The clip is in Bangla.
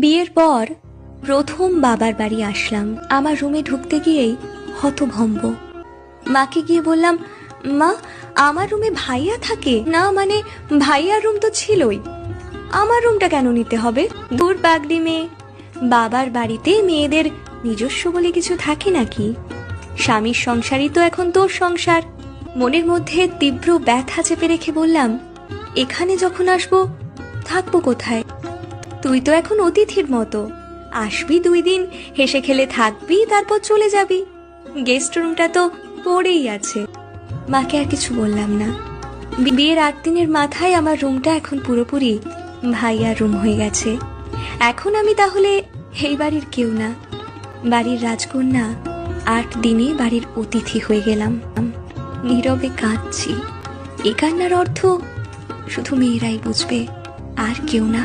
বিয়ের পর প্রথম বাবার বাড়ি আসলাম। আমার রুমে ঢুকতে গিয়েই হতভম্ব। মাকে গিয়ে বললাম, মা, আমার রুমে ভাইয়া থাকে না? মানে ভাইয়ার রুম তো ছিলই, আমার রুমটা কেন নিতে হবে? দূর পাগড়ি মেয়ে, বাবার বাড়িতে মেয়েদের নিজস্ব বলে কিছু থাকে নাকি? স্বামীর সংসারই তো এখন তোর সংসার। মনের মধ্যে তীব্র ব্যথা চেপে রেখে বললাম, এখানে যখন আসবো থাকবো কোথায়? তুই তো এখন অতিথির মতো, আসবি 2 দিন, হেসে খেলে থাকবি, তারপর চলে যাবি। গেস্ট রুমটা তো পড়েই আছে। মাকে আর কিছু বললাম না। বিয়ের 8 দিনের মাথায় আমার রুমটা এখন পুরোপুরি ভাইয়ার রুম হয়ে গেছে। এখন আমি তাহলে এই বাড়ির কেউ না, বাড়ির রাজকন্যা। 8 দিনে বাড়ির অতিথি হয়ে গেলাম। নীরবে কাঁদছি। এ কান্নার অর্থ শুধু মেয়েরাই বুঝবে, আর কেউ না।